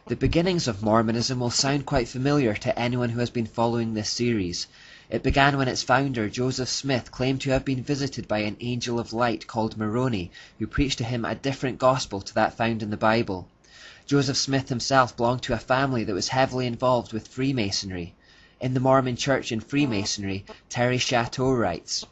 The beginnings of Mormonism will sound quite familiar to anyone who has been following this series. It began when its founder, Joseph Smith, claimed to have been visited by an angel of light called Moroni, who preached to him a different gospel to that found in the Bible. Joseph Smith himself belonged to a family that was heavily involved with Freemasonry. In the Mormon Church and Freemasonry, Terry Chateau writes,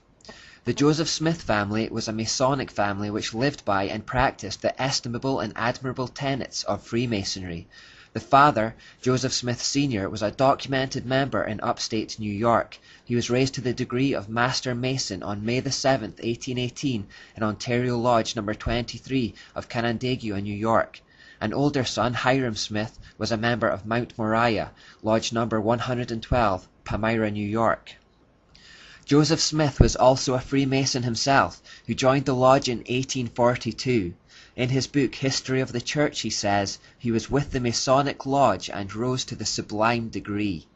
"The Joseph Smith family was a Masonic family which lived by and practiced the estimable and admirable tenets of Freemasonry. The father, Joseph Smith Sr., was a documented member in upstate New York. He was raised to the degree of Master Mason on May the 7th, 1818, in Ontario Lodge No. 23 of Canandaigua, New York. An older son, Hiram Smith, was a member of Mount Moriah, Lodge No. 112, Palmyra, New York. Joseph Smith was also a Freemason himself, who joined the lodge in 1842. In his book History of the Church he says, he was with the Masonic Lodge and rose to the sublime degree.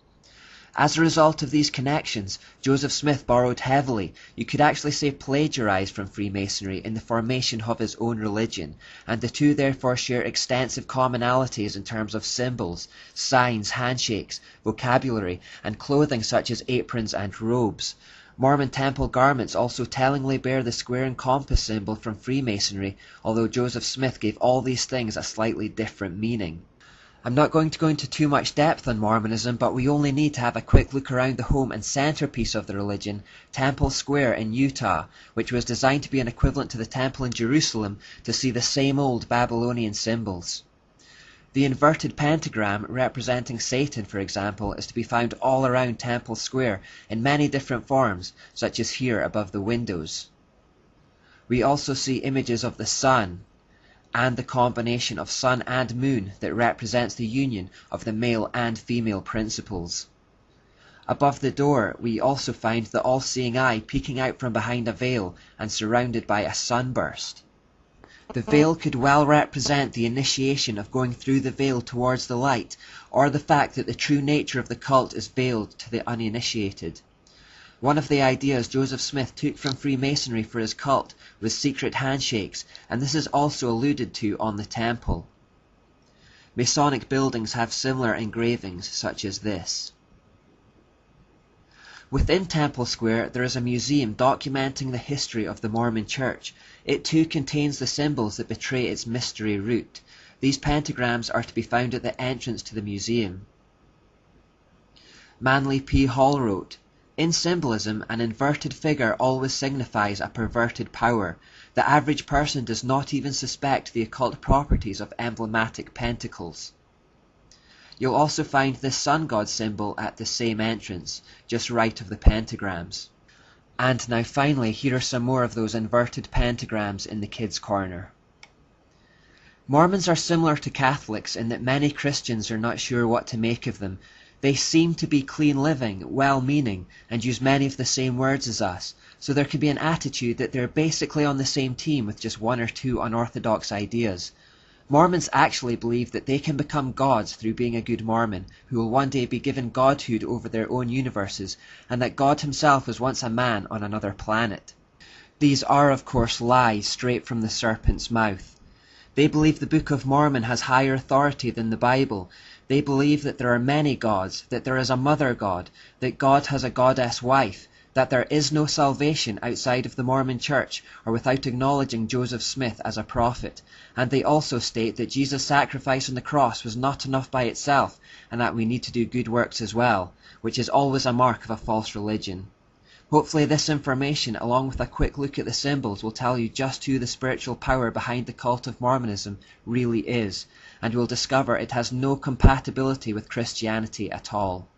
As a result of these connections, Joseph Smith borrowed heavily, you could actually say plagiarized from Freemasonry in the formation of his own religion, and the two therefore share extensive commonalities in terms of symbols, signs, handshakes, vocabulary, and clothing such as aprons and robes. Mormon temple garments also tellingly bear the square and compass symbol from Freemasonry, although Joseph Smith gave all these things a slightly different meaning. I'm not going to go into too much depth on Mormonism, but we only need to have a quick look around the home and centerpiece of the religion, Temple Square in Utah, which was designed to be an equivalent to the temple in Jerusalem, to see the same old Babylonian symbols. The inverted pentagram representing Satan, for example, is to be found all around Temple Square in many different forms, such as here above the windows. We also see images of the sun, and the combination of sun and moon that represents the union of the male and female principles. Above the door we also find the all-seeing eye peeking out from behind a veil and surrounded by a sunburst. The veil could well represent the initiation of going through the veil towards the light, or the fact that the true nature of the cult is veiled to the uninitiated. One of the ideas Joseph Smith took from Freemasonry for his cult was secret handshakes, and this is also alluded to on the temple. Masonic buildings have similar engravings such as this. Within Temple Square there is a museum documenting the history of the Mormon Church. It too contains the symbols that betray its mystery root. These pentagrams are to be found at the entrance to the museum. Manly P. Hall wrote, "In symbolism, an inverted figure always signifies a perverted power. The average person does not even suspect the occult properties of emblematic pentacles." You'll also find the sun god symbol at the same entrance, just right of the pentagrams. And now finally, here are some more of those inverted pentagrams in the kids' corner. Mormons are similar to Catholics in that many Christians are not sure what to make of them. They seem to be clean living, well-meaning, and use many of the same words as us, so there can be an attitude that they're basically on the same team with just one or two unorthodox ideas. Mormons actually believe that they can become gods through being a good Mormon, who will one day be given godhood over their own universes, and that God himself was once a man on another planet. These are, of course, lies straight from the serpent's mouth. They believe the Book of Mormon has higher authority than the Bible. They believe that there are many gods, that there is a mother god, that God has a goddess wife, that there is no salvation outside of the Mormon Church or without acknowledging Joseph Smith as a prophet, and they also state that Jesus' sacrifice on the cross was not enough by itself, and that we need to do good works as well, which is always a mark of a false religion. Hopefully this information, along with a quick look at the symbols, will tell you just who the spiritual power behind the cult of Mormonism really is, and we'll discover it has no compatibility with Christianity at all.